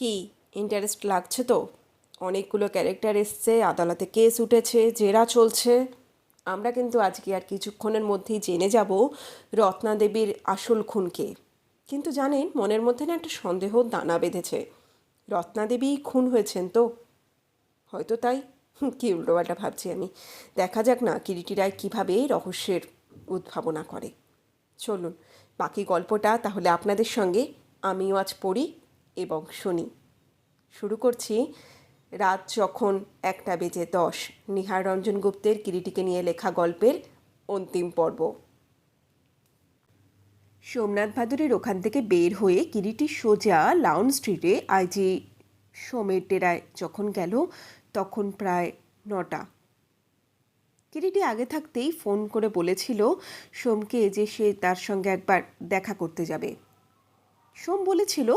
কি ইন্টারেস্ট লাগছে তো? অনেকগুলো ক্যারেক্টার এসছে, আদালতে কেস উঠেছে, জেরা চলছে। আমরা কিন্তু আজকে আর কিছুক্ষণের মধ্যেই জেনে যাব রত্না দেবীর আসল খুনকে। কিন্তু জানেন, মনের মধ্যে না একটা সন্দেহ দানা বেঁধেছে। রত্না দেবী খুন হয়েছেন তো? হয়তো তাই। কি উল্টোপাল্টা ভাবছি আমি। দেখা যাক না কিরিটি রায় কীভাবে রহস্যের উদ্ভাবনা করে। চলুন বাকি গল্পটা তাহলে আপনাদের সঙ্গে আমিও আজ পড়ি এবং শুনি। শুরু করছি রাত যখন 1:10 নিহার রঞ্জন গুপ্তের কিরিটিকে নিয়ে লেখা গল্পের অন্তিম পর্ব। সোমনাথ ভাদুরের ওখান থেকে বের হয়ে কিরিটি সোজা লাউন স্ট্রিটে আইজি সোমের ডেরায় যখন গেল তখন প্রায় 9টা। কিরিটি আগে থাকতেই ফোন করে বলেছিল সোমকে যে সে তার সঙ্গে একবার দেখা করতে যাবে। সোম বলেছিল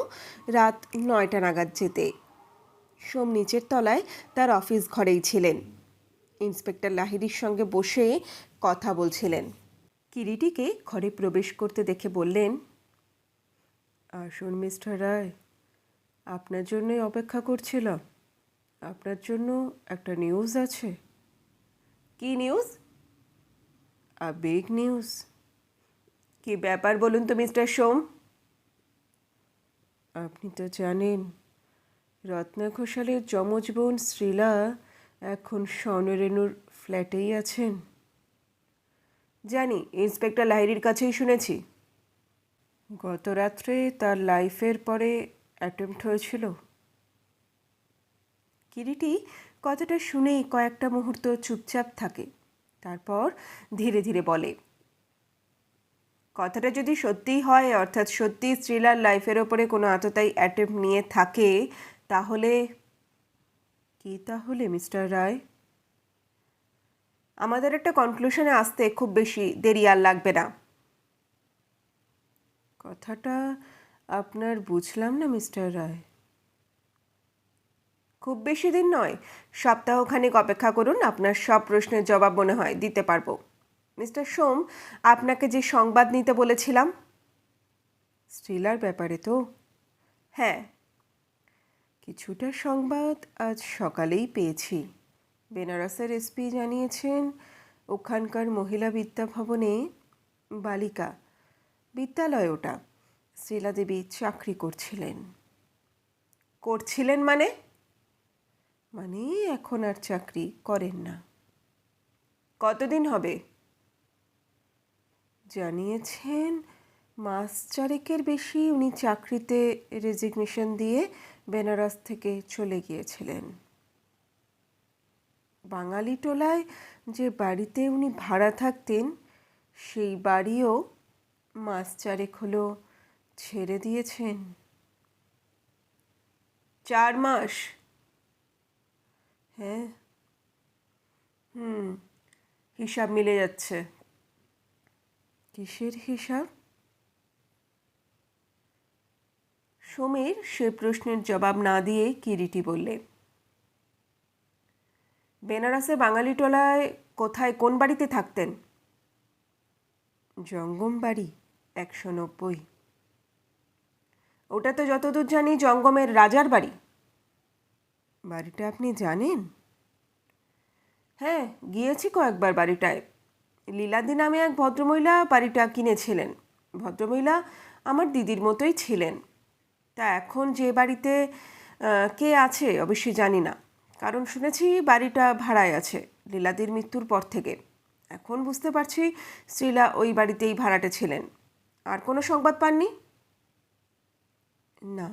রাত 9টা নাগাদ যেতে। সোম নিচের তলায় তার অফিস ঘরেই ছিলেন। ইন্সপেক্টর লাহিড়ীর সঙ্গে বসে কথা বলছিলেন। কিরিটিকে ঘরে প্রবেশ করতে দেখে বললেন, আসুন মিস্টার রায়, আপনার জন্যই অপেক্ষা করছিলাম। আপনার জন্য একটা নিউজ আছে। কি নিউজ? Big news. কি ব্যাপার বলুন তো মিস্টার সোম? আপনি তো জানেন রত্না ঘোষালের যমজ বোন শ্রীলা এখন স্বর্ণরেণুর ফ্ল্যাটেই আছেন। জানি, ইন্সপেক্টর লাহিড়ীর কাছেই শুনেছি। গত রাত্রে তার লাইফের পরে অ্যাটেম্প্ট হয়েছিল। কিরিটি কথাটা শুনেই কয়েকটা মুহূর্ত চুপচাপ থাকে, তারপর ধীরে ধীরে বলে, কথাটা যদি সত্যিই হয়, অর্থাৎ সত্যি শ্রীলার লাইফের ওপরে কোনো আততায়ী অ্যাটেম্প্ট নিয়ে থাকে, তাহলে কি তাহলে মিস্টার রায়? আমাদের একটা কনক্লুশনে আসতে খুব বেশি দেরি আর লাগবে না। কথাটা আপনার বুঝলাম না মিস্টার রায়। খুব বেশি দিন নয়, সপ্তাহখানেক অপেক্ষা করুন, আপনার সব প্রশ্নের জবাব মনে হয় দিতে পারবো। মিস্টার সোম, আপনাকে যে সংবাদ নিতে বলেছিলাম, স্ট্রিলার ব্যাপারে তো? হ্যাঁ, কিছুটা সংবাদ আজ সকালেই পেয়েছি। বেনারসের এসপি জানিয়েছেন ওখানকার মহিলা বিদ্যাভবনে বালিকা বিদ্যালয়, ওটা শ্রীলা দেবী চাকরি করছিলেন। করছিলেন মানে? মানে এখন আর চাকরি করেন না। কতদিন হবে? জানিয়েছেন মাস চারেকের বেশি উনি চাকরিতে রেজিগনেশন দিয়ে বেনারস থেকে চলে গিয়েছিলেন। বাঙালি টোলায় যে বাড়িতে উনি ভাড়া থাকতেন, সেই বাড়িও মাস চারেক হলো ছেড়ে দিয়েছেন। 4 মাস? হ্যাঁ। হিসাব মিলে যাচ্ছে। কিসের হিসাব? সোমের সে প্রশ্নের জবাব না দিয়ে কিরিটি বললে, বেনারসে বাঙালি টোলায় কোথায় কোন বাড়িতে থাকতেন? জঙ্গম বাড়ি 190। ওটা তো যতদূর জানি জঙ্গমের রাজার বাড়ি। বাড়িটা আপনি জানেন? হ্যাঁ, গিয়েছি কয়েকবার বাড়িটায়। লীলাদি নামে এক ভদ্রমহিলা বাড়িটা কিনেছিলেন। ভদ্রমহিলা আমার দিদির মতোই ছিলেন। তা এখন যে বাড়িতে কে আছে অবশ্যই জানি না, কারণ শুনেছি বাড়িটা ভাড়ায় আছে লীলাদির মৃত্যুর পর থেকে। এখন বুঝতে পারছি শ্রীলা ওই বাড়িতেই ভাড়াটে ছিলেন। আর কোনো সংবাদ পাননি? না,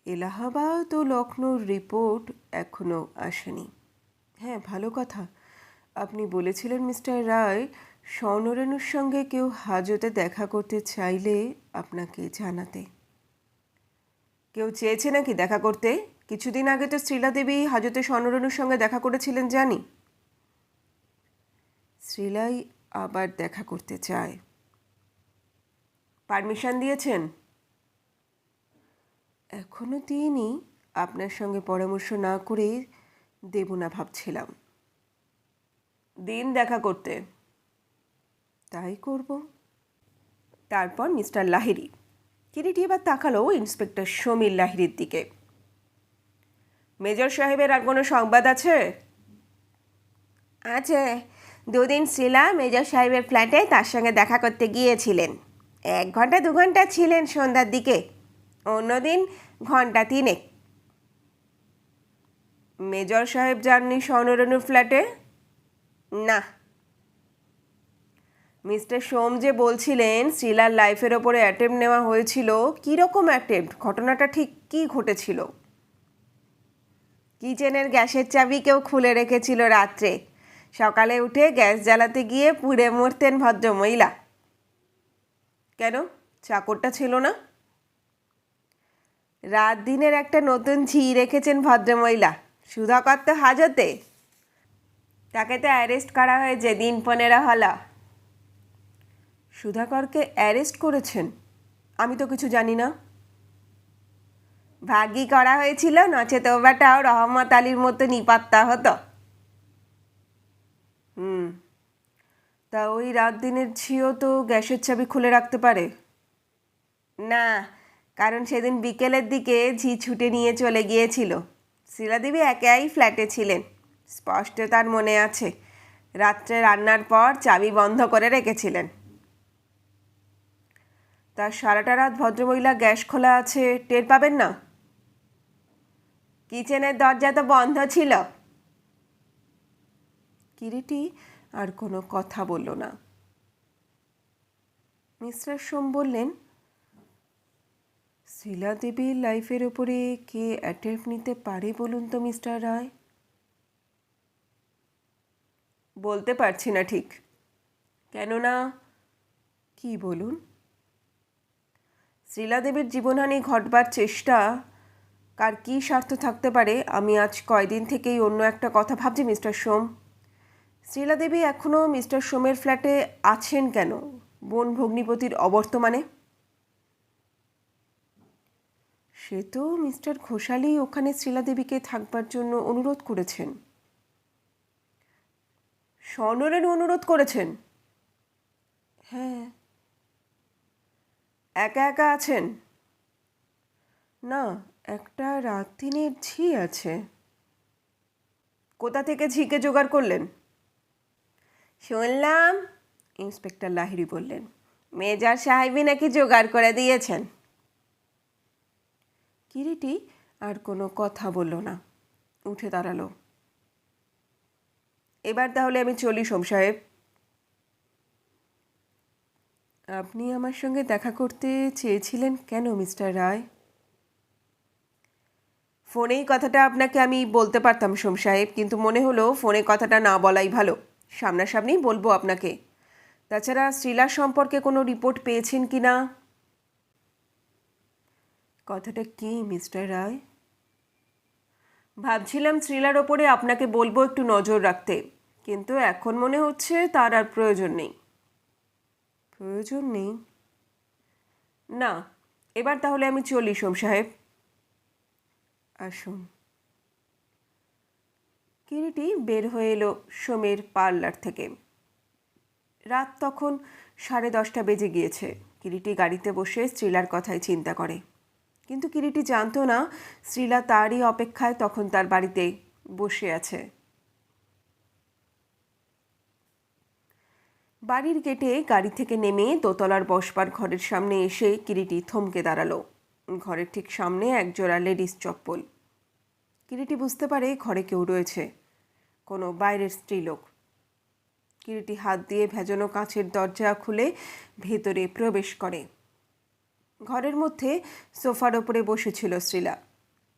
এলাহাবাদ ও লখনৌর রিপোর্ট এখনও আসেনি। হ্যাঁ, ভালো কথা। আপনি বলেছিলেন মিস্টার রায় স্বর্ণরেণুর সঙ্গে কেউ হাজতে দেখা করতে চাইলে আপনাকে জানাতে। কেউ চেয়েছে নাকি দেখা করতে? কিছুদিন আগে তো শ্রীলা দেবী হাজতে স্বর্ণরেণুর সঙ্গে দেখা করেছিলেন জানি। শ্রীলাই আবার দেখা করতে চায়। পারমিশন দিয়েছেন? এখনও দিইনি। আপনার সঙ্গে পরামর্শ না করে দেব না ভাবছিলাম। দিন দেখা করতে। তাই করব। তারপর মিস্টার লাহিড়ী। কিরিটি এবার তাকালো ইন্সপেক্টর সমীর লাহিড়ীর দিকে। মেজর সাহেবের আর কোনো সংবাদ আছে? আছে। দুদিন শ্রীলা মেজর সাহেবের ফ্ল্যাটে তার সঙ্গে দেখা করতে গিয়েছিলেন। 1 ঘন্টা 2 ঘন্টা ছিলেন সন্ধ্যার দিকে, অন্যদিন ঘন্টা 3 মেজর সাহেব যাননি স্বর্ণরেণুর ফ্ল্যাটে? না। মিস্টার সোম যে বলছিলেন শ্রীলার লাইফের ওপরে অ্যাটেম্প নেওয়া হয়েছিল, কীরকম অ্যাটেম্প? ঘটনাটা ঠিক কী ঘটেছিল? কিচেনের গ্যাসের চাবি কেউ খুলে রেখেছিল রাত্রে, সকালে উঠে গ্যাস জ্বালাতে গিয়ে পুড়ে মরতেন ভদ্রমহিলা। কেন, চাকরটা ছিল না? রাত দিনের একটা নতুন ঝি রেখেছেন ভদ্রমহিলা, সুধাকর তো হাজতে। তাকে তো অ্যারেস্ট করা হয়েছে দিন 15 হলো। সুধাকরকে অ্যারেস্ট করেছেন? আমি তো কিছু জানি না। ভাগই করা হয়েছিল, নচেত ওবাটাও রহমত আলীর মতো নিপাত্তা হতো। তা ওই রাত দিনের ঝিও তো গ্যাসের চাবি খুলে রাখতে পারে না, কারণ সেদিন বিকেলের দিকে ঝি ছুটে নিয়ে চলে গিয়েছিল। শ্রীলাদেবী একাই ফ্ল্যাটে ছিলেন, স্পষ্ট তার মনে আছে। রাত্রে রান্নার পর চাবি বন্ধ করে রেখেছিলেন। তার সারাটা রাত ভদ্রমহিলা গ্যাস খোলা আছে টের পাবেন না? কিচেনের দরজা তো বন্ধ ছিল। কিরিটি আর কোনো কথা বলল না। মিস্টার সোম বললেন, শ্রীলাদেবীর লাইফের ওপরে কে অ্যাটেম্প নিতে পারে বলুন তো মিস্টার রায়? বলতে পারছি না ঠিক। কেননা কি বলুন? শ্রীলাদেবীর জীবনহানি ঘটবার চেষ্টা কার কী স্বার্থ থাকতে পারে, আমি আজ কয়দিন থেকেই অন্য একটা কথা ভাবছি মিস্টার সোম। শ্রীলাদেবী এখনও মিস্টার সোমের ফ্ল্যাটে আছেন কেন, বোন ভগ্নিপতির অবর্তমানে? সে তো মিস্টার ঘোষালই ওখানে শ্রীলাদেবীকে থাকবার জন্য অনুরোধ করেছেন। স্বর্ণরেণু অনুরোধ করেছেন? হ্যাঁ। একা একা আছেন? না, একটা রাত দিনের ঝি আছে। কোথা থেকে ঝিকে জোগাড় করলেন? শুনলাম, ইন্সপেক্টর লাহিড়ী বললেন, মেজর সাহেবই নাকি জোগাড় করে দিয়েছেন। কিরিটি আর কোনো কথা বলল না, উঠে দাঁড়ালো। এবার তাহলে আমি চলি সোম সাহেব। আপনি আমার সঙ্গে দেখা করতে চেয়েছিলেন কেন মিস্টার রায়? ফোনেই কথাটা আপনাকে আমি বলতে পারতাম সোম সাহেব, কিন্তু মনে হলো ফোনে কথাটা না বলাই ভালো, সামনাসামনি বলবো আপনাকে। তাছাড়া শ্রীলা সম্পর্কে কোনো রিপোর্ট পেয়েছেন কি না? কথাটা কি মিস্টার রায়? ভাবছিলাম শ্রীলার ওপরে আপনাকে বলবো একটু নজর রাখতে, কিন্তু এখন মনে হচ্ছে তার আর প্রয়োজন নেই। প্রয়োজন নেই? না। এবার তাহলে আমি চলি সোম সাহেব। আসুন। কিরিটি বের হয়ে এলো সোমের পার্লার থেকে। রাত তখন 10:30 বেজে গিয়েছে। কিরিটি গাড়িতে বসে শ্রীলার কথাই চিন্তা করে, কিন্তু কিরিটি জানতো না শ্রীলা তারই অপেক্ষায় তখন তার বাড়িতে বসে আছে। বাড়ির গেটে গাড়ি থেকে নেমে দোতলার বসবার ঘরের সামনে এসে কিরিটি থমকে দাঁড়ালো। ঘরের ঠিক সামনে একজোড়া লেডিস চপ্পল। কিরিটি বুঝতে পারে ঘরে কেউ রয়েছে, কোনো বাইরের স্ত্রীলোক। কিরিটি হাত দিয়ে ভেজানো কাঁচের দরজা খুলে ভেতরে প্রবেশ করে। ঘরের মধ্যে সোফার ওপরে বসেছিল শ্রীলা।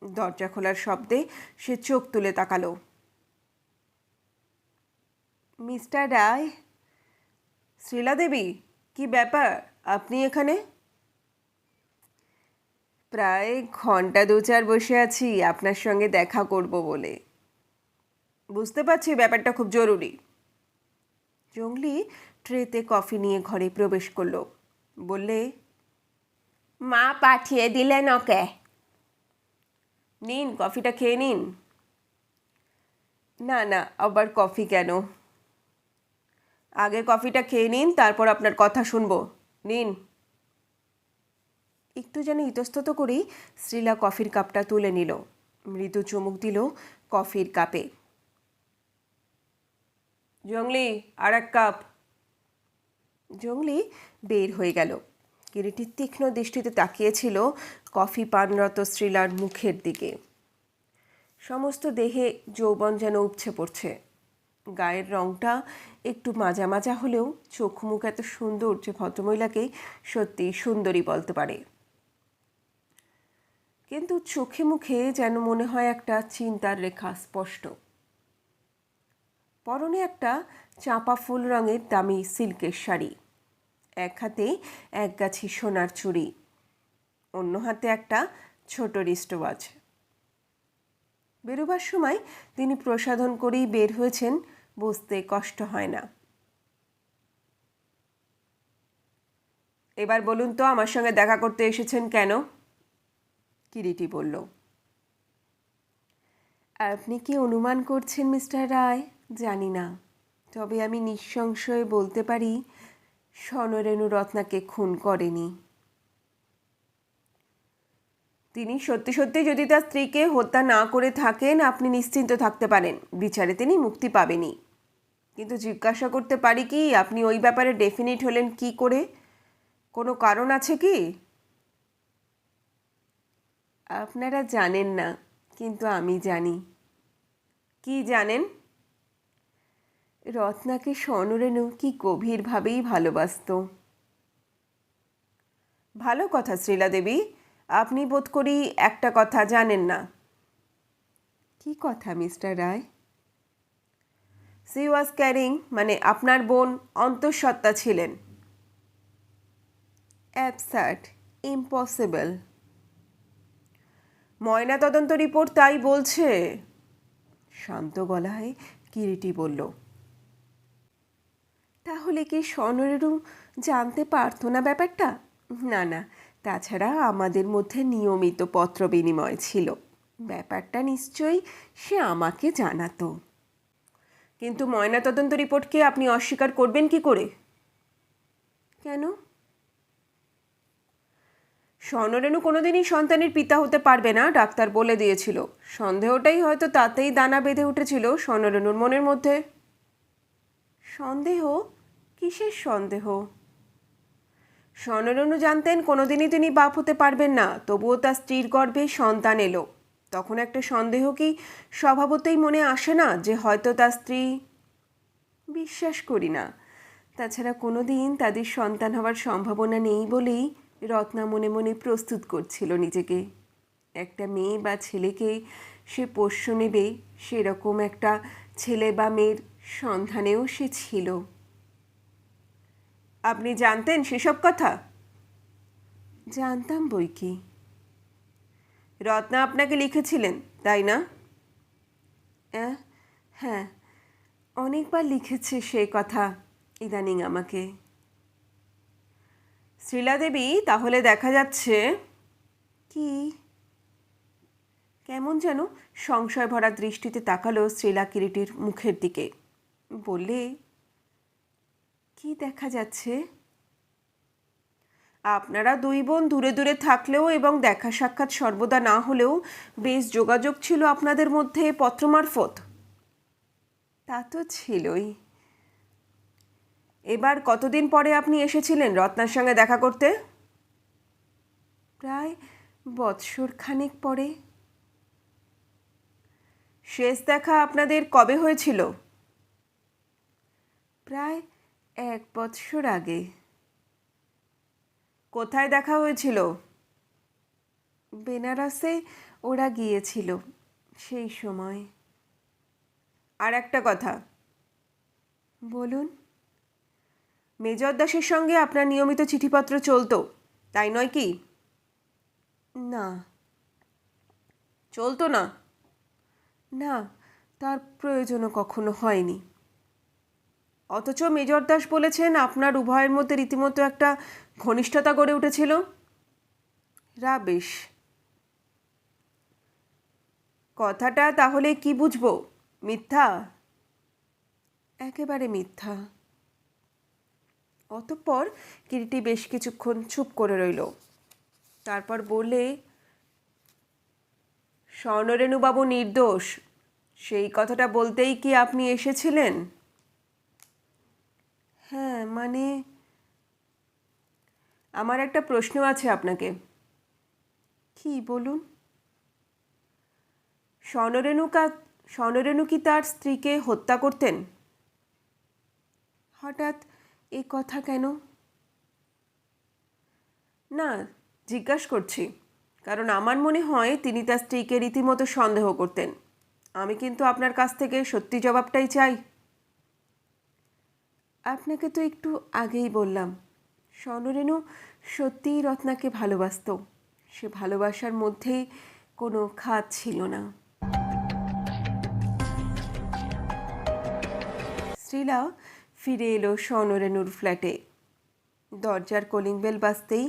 দরজা খোলার শব্দে সে চোখ তুলে তাকালো। মিস্টার রায়। শ্রীলা দেবী, কি ব্যাপার, আপনি এখানে? প্রায় ঘন্টা 2-4 বসে আছি আপনার সঙ্গে দেখা করব বলে। বুঝতে পারছি ব্যাপারটা খুব জরুরি। জঙ্গলি ট্রেতে কফি নিয়ে ঘরে প্রবেশ করলো। বললে, মা পাঠিয়ে দিলেন ওকে। নিন, কফিটা খেয়ে নিন। না না, আবার কফি কেন? আগে কফিটা খেয়ে নিন, তারপর আপনার কথা শুনবো। নিন। একটু যেন ইতস্তত করেই শ্রীলা কফির কাপটা তুলে নিল। মৃদু চুমুক দিল কফির কাপে। জংলি, আর এক কাপ। জংলি বের হয়ে গেল। কিরিটি তীক্ষ্ণ দৃষ্টিতে তাকিয়েছিল কফি পানরত শ্রীলার মুখের দিকে। সমস্ত দেহে যৌবন যেন উপছে পড়ছে। গায়ের রংটা একটু মাজা মাজা হলেও চোখ মুখ এত সুন্দর যে ভদ্রমহিলাকে সত্যি সুন্দরী বলতে পারে। কিন্তু চোখে মুখে যেন মনে হয় একটা চিন্তার রেখা স্পষ্ট। পরনে একটা চাঁপা ফুল রঙের দামি সিল্কের শাড়ি, এক হাতে এক গাছি সোনার চুড়ি, অন্য হাতে একটা ছোট রিস্টওয়াচ। বেরোবার সময় তিনি প্রসাধন করেই বের হয়েছেন, বুঝতে কষ্ট হয় না। এবার বলুন তো আমার সঙ্গে দেখা করতে এসেছেন কেন? কিরিটি বলল। আপনি কি অনুমান করছেন মিস্টার রায় জানি না, তবে আমি নিঃসংশয়ে বলতে পারি স্বর্ণরেণু রত্নাকে খুন করেনি। তিনি সত্যি সত্যি যদি তার স্ত্রীকে হত্যা না করে থাকেন আপনি নিশ্চিন্ত থাকতে পারেন, বিচারে তিনি মুক্তি পাবেনই। কিন্তু জিজ্ঞাসা করতে পারি কি আপনি ওই ব্যাপারে ডেফিনিট হলেন কি করে? কোনো কারণ আছে কি? আপনারা জানেন না, কিন্তু আমি জানি। কি জানেন? রত্নাকে স্বর্ণরেণু কি গভীরভাবেই ভালোবাসত। ভালো কথা শ্রীলা দেবী, আপনি বোধ করি একটা কথা জানেন না। কি কথা Mister Roy? She was caring, মানে আপনার বোন অন্তঃসত্ত্বা ছিলেন। Absurd, impossible. ময়নাতদন্ত রিপোর্ট তাই বলছে। শান্ত গলায় কিরিটি বলল। তাহলে কি স্বর্ণরেণু জানতে পারতো না ব্যাপারটা? না না, তাছাড়া আমাদের মধ্যে নিয়মিত পত্র বিনিময় ছিল, ব্যাপারটা নিশ্চয়ই সে আমাকে জানাতো। কিন্তু ময়নাতদন্ত রিপোর্টকে আপনি অস্বীকার করবেন কি করে? কেন? স্বর্ণরেণু কোনোদিনই সন্তানের পিতা হতে পারবে না, ডাক্তার বলে দিয়েছিল। সন্দেহটাই হয়তো তাতেই দানা বেঁধে উঠেছিল স্বর্ণরেণুর মনের মধ্যে। সন্দেহ? কিসের সন্দেহ? স্বর্ণরেণু জানতেন কোনোদিনই তিনি বাপ হতে পারবেন না, তবুও তার স্ত্রীর গর্ভে সন্তান এলো। তখন একটা সন্দেহ কি স্বভাবতই মনে আসে না যে হয়তো তার স্ত্রী? বিশ্বাস করি না। তাছাড়া কোনো দিন তাদের সন্তান হওয়ার সম্ভাবনা নেই বলেই রত্না মনে মনে প্রস্তুত করছিল নিজেকে। একটা মেয়ে বা ছেলেকে সে পোষ্য নেবে, সেরকম একটা ছেলে বা মেয়ের সন্ধানেও সে ছিল। আপনি জানতেন সেসব কথা? জানতাম বই কি। রত্না আপনাকে লিখেছিলেন তাই না? হ্যাঁ, অনেকবার লিখেছে সে কথা ইদানিং আমাকে। শ্রীলা দেবী, তাহলে দেখা যাচ্ছে কি? কেমন যেন সংশয় ভরা দৃষ্টিতে তাকালো শ্রীলা কিরিটির মুখের দিকে। বললে, কি দেখা যাচ্ছে? আপনারা দুই বোন দূরে দূরে থাকলেও এবং দেখা সাক্ষাৎ সর্বদা না হলেও বেশ যোগাযোগ ছিল আপনাদের মধ্যে পত্র মারফত। তা তো ছিলই। এবার কতদিন পরে আপনি এসেছিলেন রত্নার সঙ্গে দেখা করতে? প্রায় বৎসর খানেক পরে। শেষ দেখা আপনাদের কবে হয়েছিল? প্রায় 1 বৎসর আগে। কোথায় দেখা হয়েছিল? বেনারসে ওরা গিয়েছিল সেই সময়। আর একটা কথা। বলুন। মেজর দাসের সঙ্গে আপনার নিয়মিত চিঠিপত্র চলতো, তাই নয় কি? না। চলতো না? না, তার প্রয়োজনও কখনো হয়নি। অথচ মেজর দাস বলেছেন আপনার উভয়ের মধ্যে রীতিমতো একটা ঘনিষ্ঠতা গড়ে উঠেছিল। রাবেশ। কথাটা তাহলে কি বুঝবো? মিথ্যা? একেবারে মিথ্যা। অতঃপর কিরিটি বেশ কিছুক্ষণ চুপ করে রইল। তারপর বললে, স্বর্ণরেণুবাবু নির্দোষ, সেই কথাটা বলতেই কি আপনি এসেছিলেন? হ্যাঁ, মানে আমার একটা প্রশ্ন আছে আপনাকে। কি বলুন? স্বর্ণরেণু কি তার স্ত্রীকে হত্যা করতেন? হঠাৎ এ কথা কেন? না, জিজ্ঞাসা করছি, কারণ আমার মনে হয় তিনি তার স্ত্রীকে রীতিমতো সন্দেহ করতেন। আমি কিন্তু আপনার কাছ থেকে সত্যি জবাবটাই চাই। আপনাকে তো একটু আগেই বললাম, স্বর্ণরেণু সত্যিই রত্নাকে ভালোবাসতো। সে ভালোবাসার মধ্যেই কোনো খাত ছিল না। শ্রীলা ফিরে এলো স্বর্ণরেণুর ফ্ল্যাটে। দরজার কলিং বেল বাজতেই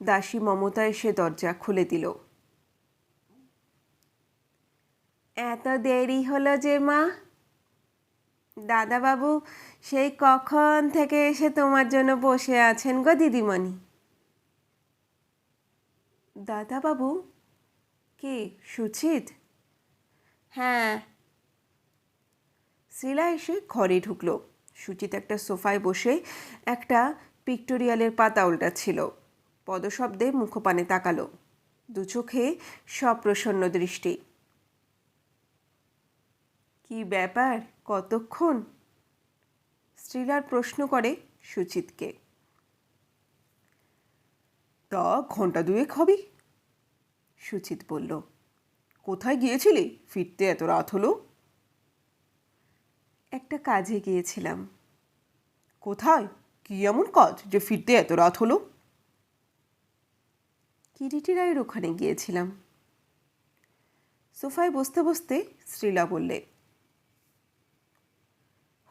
দাসী মমতা এসে দরজা খুলে দিল। এত দেরি হলো যে মা? দাদাবাবু সেই কখন থেকে এসে তোমার জন্য বসে আছেন গো দিদিমণি। দাদাবাবু? কে, সুচিত? হ্যাঁ। শ্রীলা এসে ঘরে ঢুকলো। সুচিত একটা সোফায় বসে একটা পিক্টোরিয়ালের পাতা উল্টাচ্ছিল। পদশব্দে মুখপানে তাকালো, দু চোখে সপ্রসন্ন দৃষ্টি। কি ব্যাপার, কতক্ষণ? শ্রীলার প্রশ্ন করে সুচিতকে। তা ঘন্টা দুয়েক হবে, সুচিত বলল। কোথায় গিয়েছিলি, ফিরতে এত রাত হলো? একটা কাজে গিয়েছিলাম। কোথায়, কি এমন কাজ যে ফিরতে এত রাত হলো? কিরিটি রায়ের ওখানে গিয়েছিলাম। সোফায় বসতে বসতে শ্রীলা বললে।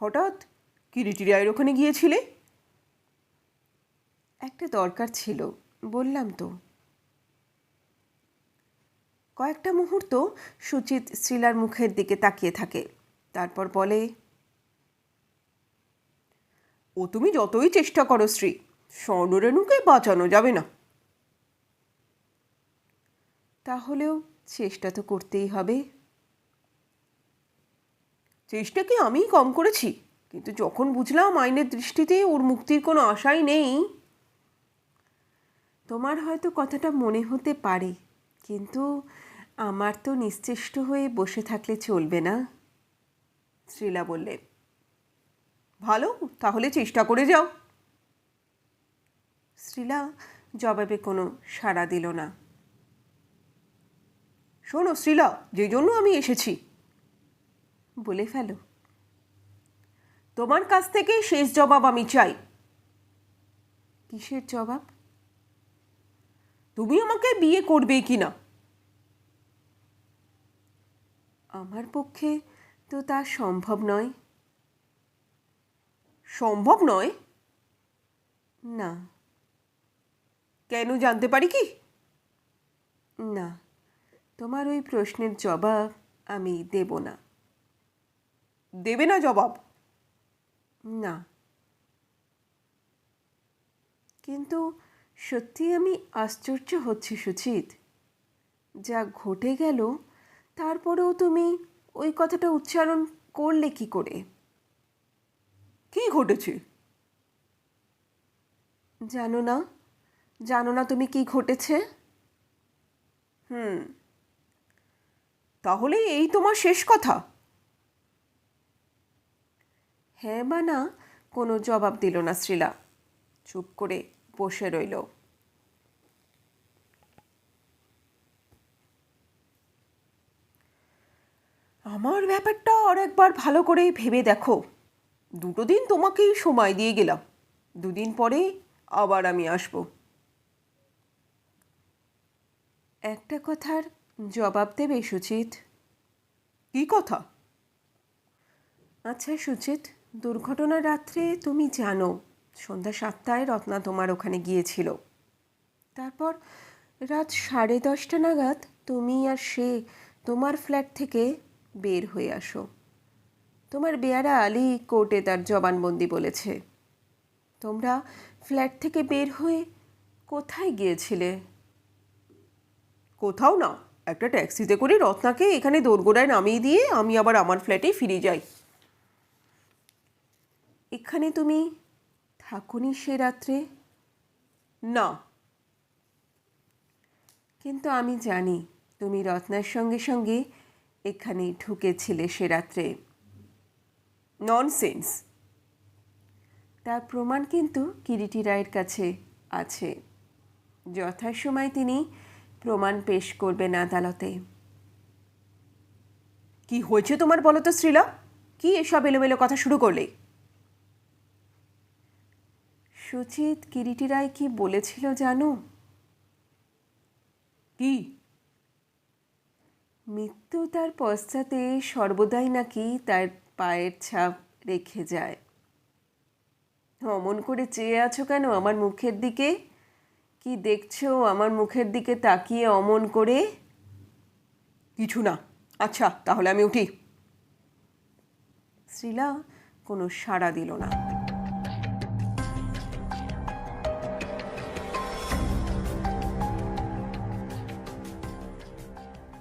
হঠাৎ কিরিটি রায়ের ওখানে গিয়েছিলে? একটা দরকার ছিল, বললাম তো। কয়েকটা মুহূর্ত সুচিত শ্রীলার মুখের দিকে তাকিয়ে থাকে, তারপর বলে, ও তুমি যতই চেষ্টা করো শ্রী, স্বর্ণরেণুকে বাঁচানো যাবে না। তাহলেও চেষ্টা তো করতেই হবে। চেষ্টা কি আমিই কম করেছি? কিন্তু যখন বুঝলাম আইনের দৃষ্টিতে ওর মুক্তির কোনো আশাই নেই। তোমার হয়তো কথাটা মনে হতে পারে, কিন্তু আমার তো নিশ্চেষ্ট হয়ে বসে থাকলে চলবে না, শ্রীলা বললে। ভালো, তাহলে চেষ্টা করে যাও। শ্রীলা জবাবে কোনো সাড়া দিল না। শোনো শ্রীলা, যে জন্য আমি এসেছি, বলে ফেলো। তোমার কাছ থেকে শেষ জবাব আমি চাই। কিসের জবাব? তুমি আমাকে বিয়ে করবে কি না? আমার পক্ষে তো তা সম্ভব নয়। সম্ভব নয়? না। কেন, জানতে পারি কি? না, তোমার ওই প্রশ্নের জবাব আমি দেব না। দেবে না জবাব? না। কিন্তু সত্যি আমি আশ্চর্য হচ্ছি সুচিত, যা ঘটে গেল তারপরেও তুমি ওই কথাটা উচ্চারণ করলে কি করে? কি ঘটেছে? জানো না? জানো না তুমি কি ঘটেছে? তাহলে এই তোমার শেষ কথা? হ্যাঁ বা না কোনো জবাব দিল না শ্রীলা, চুপ করে বসে রইল। আমার ব্যাপারটা আর একবার ভালো করে ভেবে দেখো। 2 দিন তোমাকেই সময় দিয়ে গেলাম, 2 দিন পরে আবার আমি আসব। একটা কথার জবাব দেবে সুচিত? কি কথা? আচ্ছা সুচিত, দুর্ঘটনার রাত্রে তুমি জানো সন্ধ্যা 7টায় রত্না তোমার ওখানে গিয়েছিল। তারপর রাত 10:30 নাগাদ তুমি আর সে তোমার ফ্ল্যাট থেকে বের হয়ে আসো। তোমার বেয়ারা আলী কোর্টে তার জবানবন্দি বলেছে। তোমরা ফ্ল্যাট থেকে বের হয়ে কোথায় গিয়েছিলে? কোথাও না, একটা ট্যাক্সিতে করে রত্নাকে এখানে দোরগোড়ায় নামিয়ে দিয়ে আমি আবার আমার ফ্ল্যাটে ফিরে যাই। এখানে তুমি থাকোনি সে রাত্রে? না, কিন্তু আমি জানি তুমি রত্নার সঙ্গে সঙ্গে এখানেই ঢুকেছিলে সে রাত্রে। ননসেন্স। তার প্রমাণ কিন্তু কিরিটি রায়ের কাছে আছে। যথাসময়ে তিনি প্রমাণ পেশ করবেন আদালতে। কি হয়েছে তোমার বলো তো শ্রীলা? কি এসব এলোমেলো কথা শুরু করলে? সুচিত কিরিটি রায় কি বলেছিল জানো? কি? মৃত্যু তার পশ্চাতে সর্বদাই নাকি তার পায়ের ছাপ রেখে যায়। অমন করে চেয়ে আছো কেন আমার মুখের দিকে? কি দেখছো আমার মুখের দিকে তাকিয়ে অমন করে? কিছু না। আচ্ছা, তাহলে আমি উঠি। শ্রীলা কোনো সাড়া দিল না।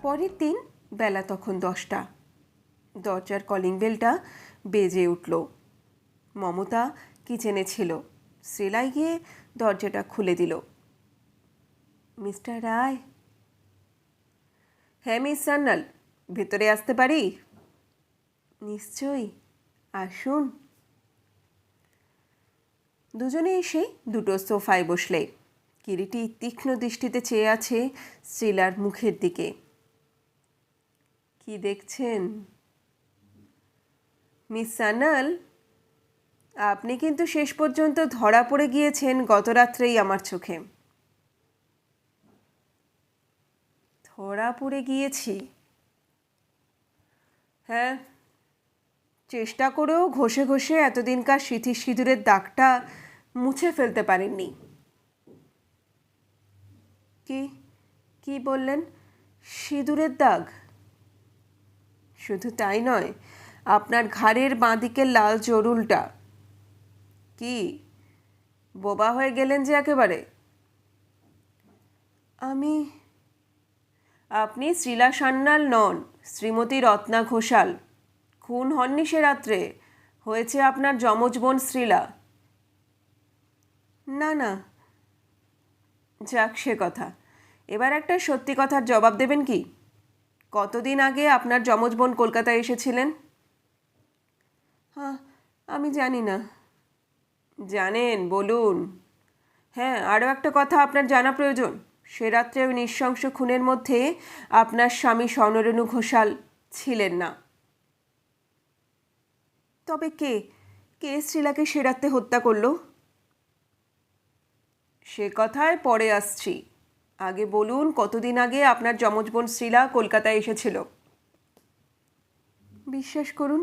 পরের দিন বেলা তখন 10টা। দরজার কলিং বেলটা বেজে উঠল। মমতা কিচেনে ছিল। শ্রীলাই গিয়ে দরজাটা খুলে দিল। মিস্টার রায়? হ্যাঁ মিস সান্যাল, ভেতরে আসতে পারি? নিশ্চয়ই, আসুন। দুজনে এসে দুটো সোফায় বসলে। কিরিটি তীক্ষ্ণ দৃষ্টিতে চেয়ে আছে শ্রীলার মুখের দিকে। কি দেখছেন? মিস সান্যাল, আপনি কিন্তু শেষ পর্যন্ত ধরা পড়ে গিয়েছেন গতরাত্রেই আমার চোখে। ধরা পড়ে গিয়েছি? হ্যাঁ, চেষ্টা করেও ঘষে ঘষে এতদিনকার সিঁথির সিঁদুরের দাগটা মুছে ফেলতে পারেননি। কি কি বললেন? সিঁদুরের দাগ? শুধু তাই নয়, আপনার ঘাড়ের বাঁদিকের লাল জরুলটা। কি বোবা হয়ে গেলেন যে একেবারে? আপনি শ্রীলা সান্যাল নন, শ্রীমতী রত্না ঘোষাল। খুন হননি সে রাত্রে, হয়েছে আপনার যমজ বোন শ্রীলা। না না, যাক সে কথা। এবার একটা সত্যি কথার জবাব দেবেন কি? কতদিন আগে আপনার যমজ বোন কলকাতায় এসেছিলেন? হ্যাঁ, আমি জানি না। জানেন, বলুন। হ্যাঁ, আরও একটা কথা আপনার জানা প্রয়োজন। সে রাত্রে ওই নৃশংস খুনের মধ্যে আপনার স্বামী স্বর্ণরেণু ঘোষাল ছিলেন না। তবে কে কে শ্রীলাকে সে রাত্রে হত্যা করলো? সে কথায় পরে আসছি। আগে বলুন, কতদিন আগে আপনার যমজ বোন শ্রীলা কলকাতায় এসেছিল? বিশ্বাস করুন,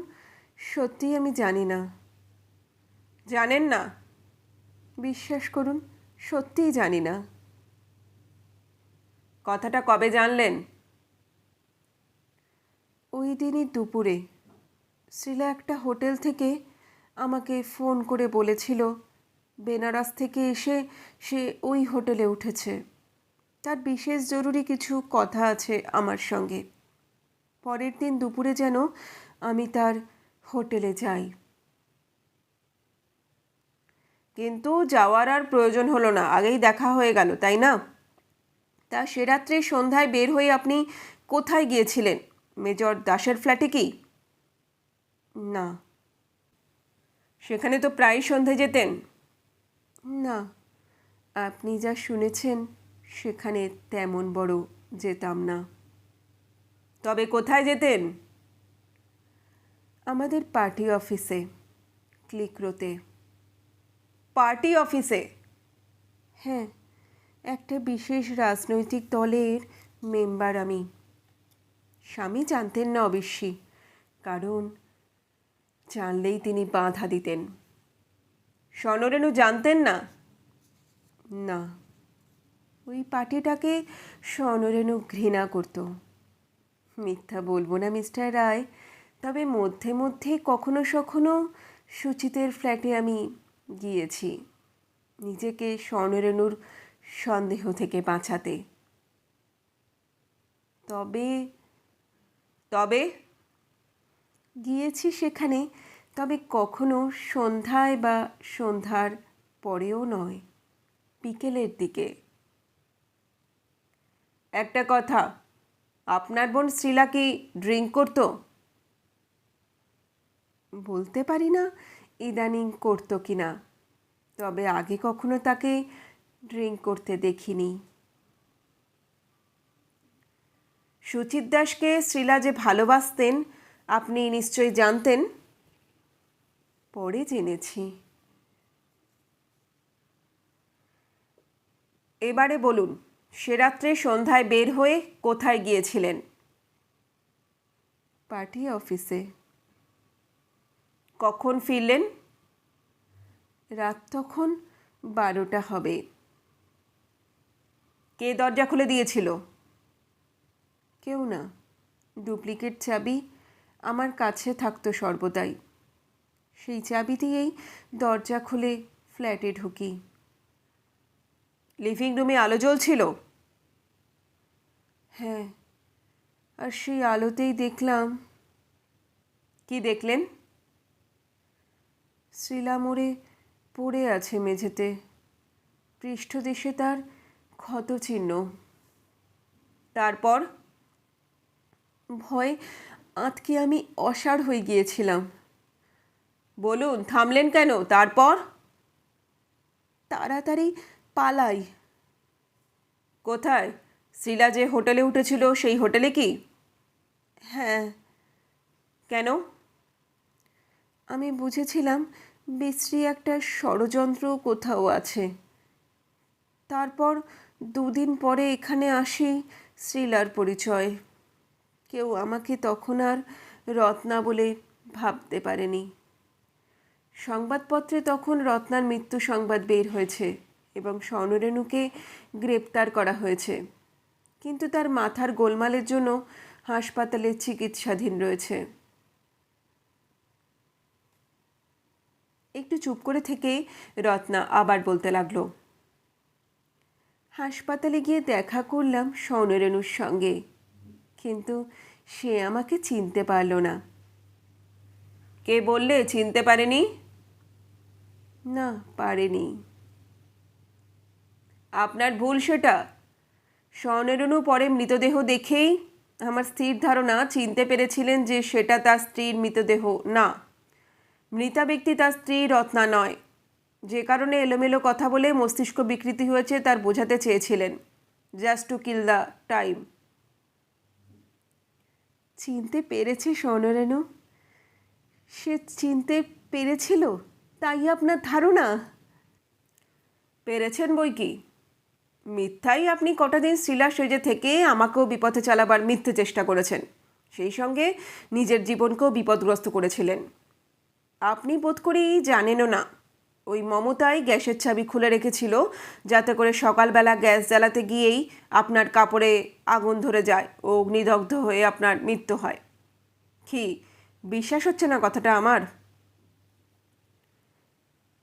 সত্যিই আমি জানি না। জানেন না? বিশ্বাস করুন, সত্যিই জানি না। কথাটা কবে জানলেন? ওই দিনই দুপুরে। শ্রীলা একটা হোটেল থেকে আমাকে ফোন করে বলেছিল বেনারস থেকে এসে সে ওই হোটেলে উঠেছে। তার বিশেষ জরুরি কিছু কথা আছে আমার সঙ্গে। পরের দিন দুপুরে যেন আমি তার হোটেলে যাই। কিন্তু যাওয়ার আর প্রয়োজন হলো না, আগেই দেখা হয়ে গেল, তাই না? তা সে রাত্রে সন্ধ্যায় বের হয়ে আপনি কোথায় গিয়েছিলেন? মেজর দাসের ফ্ল্যাটে কি? না। সেখানে তো প্রায় সন্ধে যেতেন। না, আপনি যা শুনেছেন সেখানে তেমন বড় যেতাম না। তবে কোথায় যেতেন? আমাদের পার্টি অফিসে, ক্লিক-রোতে। পার্টি অফিসে? হ্যাঁ, একটা বিশেষ রাজনৈতিক দলের মেম্বার আমি। স্বামী জানতেন না অবশ্যই, কারণ জানলেই তিনি বাধা দিতেন। স্বর্ণরেণু জানতেন না? না। ওই পার্টিটাকে স্বর্ণরেণু ঘৃণা করত। মিথ্যা বলবো না মিস্টার রায়, তবে মধ্যে মধ্যে কখনো সখনো সুচিতের ফ্ল্যাটে আমি গিয়েছি, নিজেকে স্বর্ণরেণুর সন্দেহ থেকে বাঁচাতে। তবে তবে গিয়েছি সেখানে, তবে কখনো সন্ধ্যায় বা সন্ধ্যার পরেও নয়, বিকেলের দিকে। একটা কথা, আপনার বোন শ্রীলা কি ড্রিঙ্ক করতো? বলতে পারি না ইদানিং করতো কি না, তবে আগে কখনো তাকে ড্রিঙ্ক করতে দেখিনি। সুচিত দাসকে শ্রীলা যে ভালোবাসতেন আপনি নিশ্চয়ই জানতেন? পরে জেনেছি। এবারে বলুন, সে রাত্রে সন্ধ্যায় বের হয়ে কোথায় গিয়েছিলেন? পার্টি অফিসে। কখন ফিরলেন? রাত তখন 12টা হবে। কে দরজা খুলে দিয়েছিল? কেউ না, ডুপ্লিকেট চাবি আমার কাছে থাকতো সর্বদাই। সেই চাবি দিয়েই দরজা খুলে ফ্ল্যাটে ঢুকি। লিভিং রুমে আলো জ্বলছিল? হ্যাঁ, আর সেই আলোতেই দেখলাম। কি দেখলেন? শ্রীলা মরে পড়ে আছে মেঝেতে, পৃষ্ঠদেশে তার ক্ষতচিহ্ন। তারপর? ভয়ে আঁতকে আমি অসাড় হয়ে গিয়েছিলাম। বলুন, থামলেন কেন? তারপর? তাড়াতাড়ি পালাই। কোথায়? শ্রীলা যে হোটেলে উঠেছিল সেই হোটেলে কি? হ্যাঁ। কেন? আমি বুঝেছিলাম বিশ্রী একটা ষড়যন্ত্র কোথাও আছে। তারপর 2 দিন পরে এখানে আসি শ্রীলার পরিচয়। কেউ আমাকে তখন আর রত্না বলে ভাবতে পারেনি। সংবাদপত্রে তখন রত্নার মৃত্যু সংবাদ বের হয়েছে এবং স্বর্ণরেণুকে গ্রেপ্তার করা হয়েছে, কিন্তু তার মাথার গোলমালের জন্য হাসপাতালে চিকিৎসাধীন রয়েছে। একটু চুপ করে থেকে রত্না আবার বলতে লাগলো, হাসপাতালে গিয়ে দেখা করলাম স্বর্ণরেণুর সঙ্গে, কিন্তু সে আমাকে চিনতে পারল না। কে বললে চিনতে পারেনি? না, পারেনি। আপনার ভুল সেটা। স্বর্ণরেণু পরে মৃতদেহ দেখেই আমার স্থির ধারণা চিনতে পেরেছিলেন যে সেটা তার স্ত্রীর মৃতদেহ না। মৃতা ব্যক্তি তার স্ত্রী রত্না নয়। যে কারণে এলোমেলো কথা বলে মস্তিষ্ক বিকৃতি হয়েছে তার বোঝাতে চেয়েছিলেন, just to kill the time. চিনতে পেরেছে স্বর্ণরেণু? সে চিনতে পেরেছিল, তাই আপনার ধারণা? পেরেছেন বই কি। মিথ্যাই আপনি কটা দিন শ্রীলা সেজে থেকে আমাকেও বিপথে চালাবার মিথ্যে চেষ্টা করেছেন, সেই সঙ্গে নিজের জীবনকেও বিপদগ্রস্ত করেছিলেন। আপনি বোধ করি জানেনও না, ওই মমতাই গ্যাসের চাবি খুলে রেখেছিল যাতে করে সকালবেলা গ্যাস জ্বালাতে গিয়েই আপনার কাপড়ে আগুন ধরে যায় ও অগ্নিদগ্ধ হয়ে আপনার মৃত্যু হয়। কি বিশ্বাস হচ্ছে না কথাটা আমার?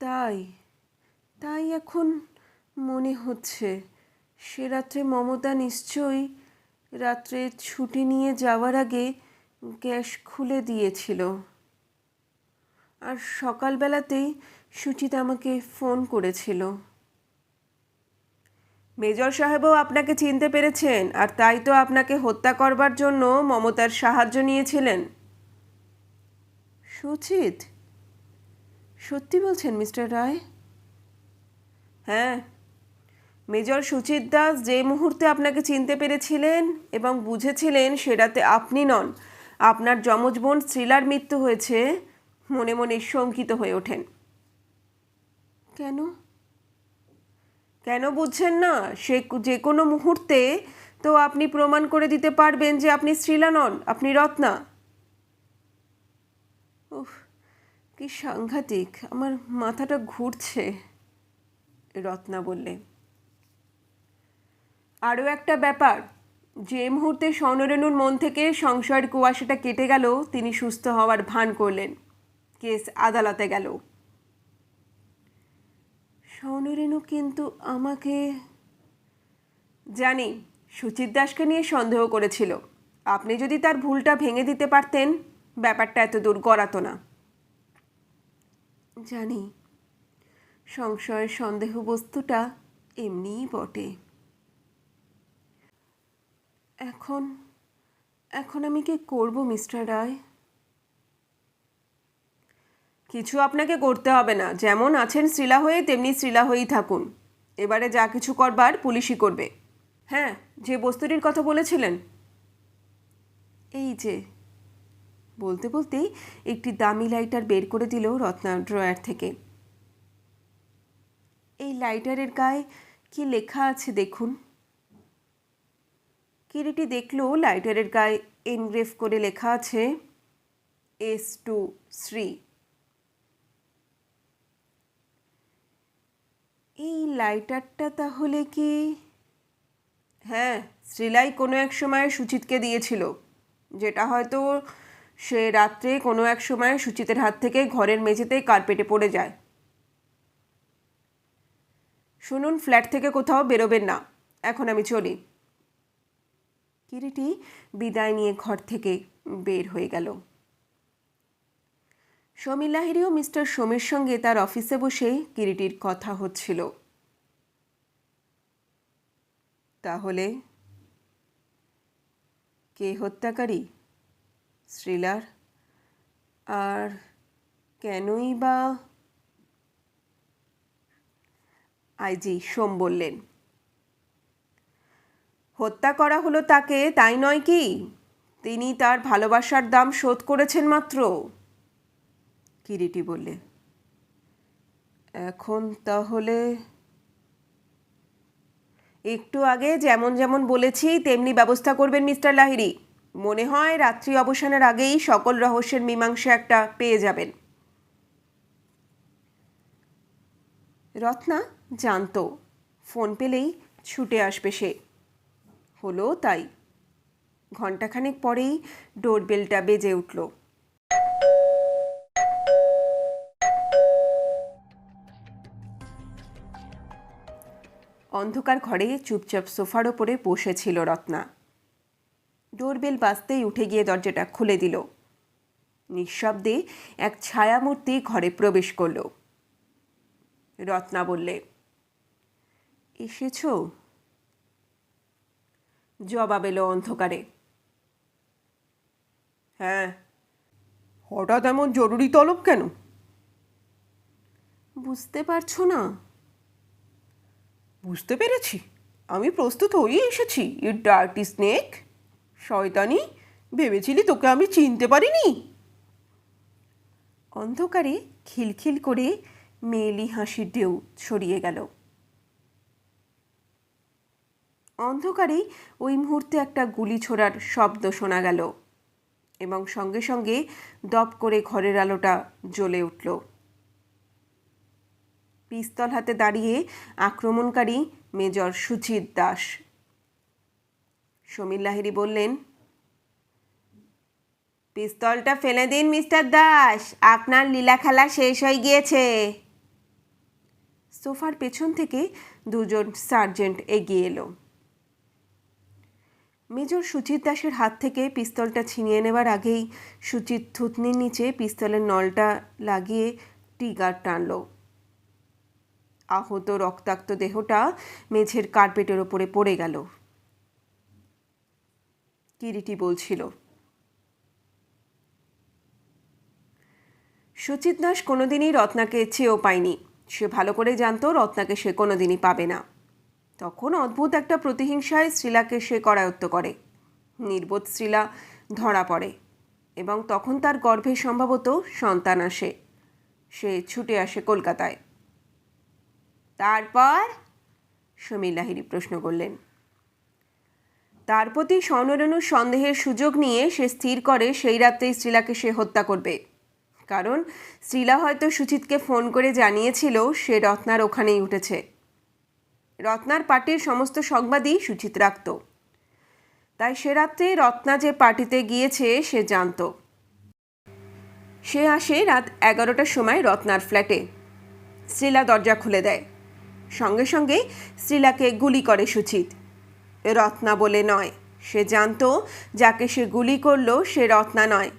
তাই তাই এখন মনে হচ্ছে সে রাত্রে মমতা নিশ্চয়ই রাত্রে ছুটি নিয়ে যাওয়ার আগে গ্যাস খুলে দিয়েছিল, আর সকালবেলাতেই সুচিত আমাকে ফোন করেছিল। মেজর সাহেবও আপনাকে চিনতে পেরেছেন, আর তাই তো আপনাকে হত্যা করবার জন্য মমতার সাহায্য নিয়েছিলেন। সুচিত? সত্যি বলছেন মিস্টার রায়? হ্যাঁ, মেজর সুচিত দাস যে মুহূর্তে আপনাকে চিনতে পেরেছিলেন এবং বুঝেছিলেন সেটাতে আপনি নন, আপনার যমজ বোন শ্রীলার মৃত্যু হয়েছে, মনে মনে শঙ্কিত হয়ে ওঠেন। কেন? কেন বুঝছেন না? সে যে কোনো মুহূর্তে তো আপনি প্রমাণ করে দিতে পারবেন যে আপনি শ্রীলা নন, আপনি রত্না। উফ, কি সাংঘাতিক, আমার মাথাটা ঘুরছে, রত্না বললে। আরও একটা ব্যাপার, যে মুহূর্তে স্বর্ণরেণুর মন থেকে সংশয়ের কুয়াশাটা কেটে গেল তিনি সুস্থ হওয়ার ভান করলেন। কেস আদালতে গেল। স্বর্ণরেণু কিন্তু আমাকে জানি, সুচিত দাসকে নিয়ে সন্দেহ করেছিল। আপনি যদি তার ভুলটা ভেঙে দিতে পারতেন, ব্যাপারটা এত দূর গড়াতো না। জানি, সংশয়ের সন্দেহ বস্তুটা এমনিই বটে। এখন এখন আমি কি করব মিস্টার রায়? কিছু আপনাকে করতে হবে না। যেমন আছেন শ্রীলা হয়ে, তেমনি শ্রীলা হয়েই থাকুন। এবারে যা কিছু করবার পুলিশই করবে। হ্যাঁ, যে বস্তুটির কথা বলেছিলেন, এই যে। বলতে বলতেই একটি দামি লাইটার বের করে দিল রত্না ড্রয়ার থেকে। এই লাইটারের গায়ে কি লেখা আছে দেখুন। কিরিটি দেখল লাইটারের গায়ে এনগ্রেভ করে লেখা আছে S2 শ্রী। এই লাইটারটা তাহলে কি? হ্যাঁ, শ্রীলাই কোনো এক সময় সুচিতকে দিয়েছিল, যেটা হয়তো সে রাত্রে কোনো এক সময় সুচিতের হাত থেকে ঘরের মেঝেতে কার্পেটে পড়ে যায়। শুনুন, ফ্ল্যাট থেকে কোথাও বেরোবেন না। এখন আমি চলি। কিরিটি বিদায় নিয়ে ঘর থেকে বের হয়ে গেল। সমীর লাহিড়ী ও মিস্টার সোমের সঙ্গে তার অফিসে বসে কিরিটির কথা হচ্ছিল। তাহলে কে হত্যাকারী? শ্রীলার। আর কেনই বা? আইজি সোম বললেন, হত্যা করা হলো তাকে, তাই নয় কি? তিনি তার ভালোবাসার দাম শোধ করেছেন মাত্র। কিরিটি বললে, এখন তাহলে? একটু আগে যেমন যেমন বলেছি তেমনি ব্যবস্থা করবেন মিস্টার লাহিড়ী। মনে হয় রাত্রি অবসানের আগেই সকল রহস্যের মীমাংসা একটা পেয়ে যাবেন। রত্না জানতো ফোন পেলেই ছুটে আসবে সে। হলো তাই। ঘণ্টাখানেক পরেই ডোরবেলটা বেজে উঠল। অন্ধকার ঘরে চুপচাপ সোফার ওপরে বসেছিল রত্না। ডোরবেল বাজতেই উঠে গিয়ে দরজাটা খুলে দিল। নিঃশব্দে এক ছায়ামূর্তি ঘরে প্রবেশ করল। রত্না বললে, এসেছো? জবাব এলো অন্ধকারে, হ্যাঁ। হঠাৎ এমন জরুরি তলব কেন? বুঝতে পারছো না? বুঝতে পেরেছি। আমি প্রস্তুত হয়েই এসেছি। You dirty snake. শয়তানি, ভেবেছিলি তোকে আমি চিনতে পারিনি? অন্ধকারে খিলখিল করে মেয়েলি হাসির ঢেউ ছড়িয়ে গেল। অন্ধকারেই ওই মুহূর্তে একটা গুলি ছোড়ার শব্দ শোনা গেল এবং সঙ্গে সঙ্গে দপ করে ঘরের আলোটা জ্বলে উঠল। পিস্তল হাতে দাঁড়িয়ে আক্রমণকারী মেজর সুচিত দাস। সমীর লাহিড়ী বললেন, পিস্তলটা ফেলে দিন মিস্টার দাস, আপনার লীলা খেলা শেষ হয়ে গিয়েছে। সোফার পেছন থেকে দুজন সার্জেন্ট এগিয়ে এলো। মেজর সুচিত দাসের হাত থেকে পিস্তলটা ছিনিয়ে নেবার আগেই সুচিত থুতনির নিচে পিস্তলের নলটা লাগিয়ে ট্রিগার টানল। আহত রক্তাক্ত দেহটা মেঝের কার্পেটের ওপরে পড়ে গেল। কিরিটি বলছিল, সুচিত দাস কোনোদিনই রত্নাকে চেয়েও পায়নি। সে ভালো করে জানতো রত্নাকে সে কোনোদিনই পাবে না। তখন অদ্ভুত একটা প্রতিহিংসায় শ্রীলাকে সে করায়ত্ত করে। নির্বোধ শ্রীলা ধরা পড়ে এবং তখন তার গর্ভে সম্ভবত সন্তান আসে। সে ছুটে আসে কলকাতায়। তারপর? সমীর লাহিড়ী প্রশ্ন করলেন। তার প্রতি স্বর্ণরেণুর সন্দেহের সুযোগ নিয়ে সে স্থির করে সেই রাত্রেই শ্রীলাকে সে হত্যা করবে। কারণ শ্রীলা হয়তো সুচিতকে ফোন করে জানিয়েছিল সে রত্নার ওখানেই উঠেছে। রত্নার পার্টির সমস্ত সংবাদই সুচিত রাখত। তাই সে রাত্রে রত্না যে পার্টিতে গিয়েছে সে জানত। সে আসে রাত 11টার সময় রত্নার ফ্ল্যাটে। শ্রীলা দরজা খুলে দেয়। সঙ্গে সঙ্গে শ্রীলাকে গুলি করে সুচিত। রত্না বলে নয়। সে জানতো যাকে সে গুলি করলো সে রত্না নয়,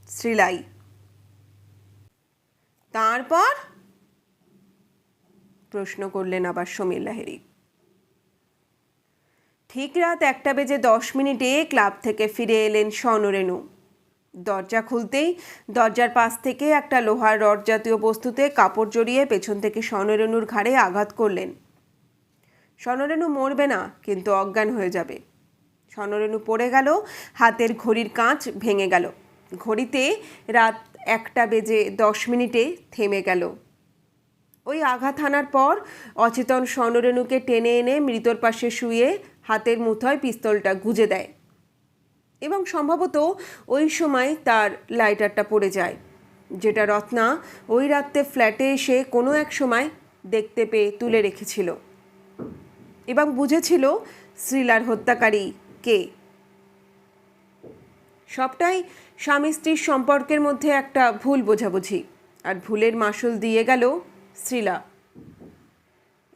শ্রীলাই। তারপর প্রশ্ন করলেন আবার সমীর লাহিড়ী। ঠিক রাত 1:10 ক্লাব থেকে ফিরে এলেন স্বর্ণরেণু। দরজা খুলতেই দরজার পাশ থেকে একটা লোহার রড জাতীয় বস্তুতে কাপড় জড়িয়ে পেছন থেকে স্বর্ণরেণুর ঘাড়ে আঘাত করলেন। স্বর্ণরেণু মরবে না, কিন্তু অজ্ঞান হয়ে যাবে। স্বর্ণরেণু পড়ে গেল, হাতের ঘড়ির কাঁচ ভেঙে গেল। ঘড়িতে রাত 1:10 থেমে গেল। ওই আঘাত হানার পর অচেতন স্বর্ণরেণুকে টেনে এনে মৃতর পাশে শুয়ে হাতের মুঠোয় পিস্তলটা গুজে দেয় এবং সম্ভবত ওই সময় তার লাইটারটা পড়ে যায়, যেটা রত্না ওই রাত্রে ফ্ল্যাটে এসে কোনো এক সময় দেখতে পেয়ে তুলে রেখেছিল এবং বুঝেছিল শ্রীলার হত্যাকারী কে। সবটাই স্বামী স্ত্রীর সম্পর্কের মধ্যে একটা ভুল বোঝাবুঝি, আর ভুলের মাসুল দিয়ে গেল শ্রীলা।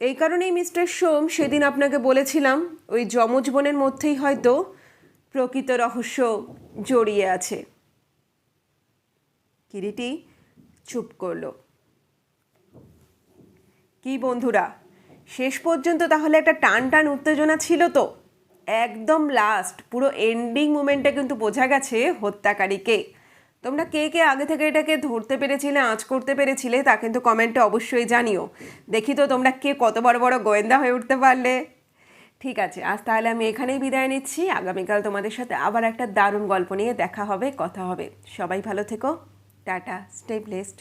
এই কারণেই মিস্টার সোম সেদিন আপনাকে বলেছিলাম ওই যমজ বোনের মধ্যেই হয়তো প্রকৃত রহস্য জড়িয়ে আছে। কিরিটি চুপ করল। কি বন্ধুরা, শেষ পর্যন্ত তাহলে একটা টান উত্তেজনা ছিল তো? একদম লাস্ট পুরো এন্ডিং মোমেন্টে কিন্তু বোঝা গেছে হত্যাকারীকে। তোমরা কে কে আগে থেকে এটাকে ধরতে পেরেছিলে, আঁচ করতে পেরেছিলে, তা কিন্তু কমেন্টে অবশ্যই জানিও। দেখি তো তোমরা কে কত বড় বড় গোয়েন্দা হয়ে উঠতে পারলে। ঠিক আছে, আজ তাহলে আমি এখানেই বিদায় নিচ্ছি। আগামীকাল তোমাদের সাথে আবার একটা দারুণ গল্প নিয়ে দেখা হবে, কথা হবে। সবাই ভালো থেকো। Tata, stay blessed.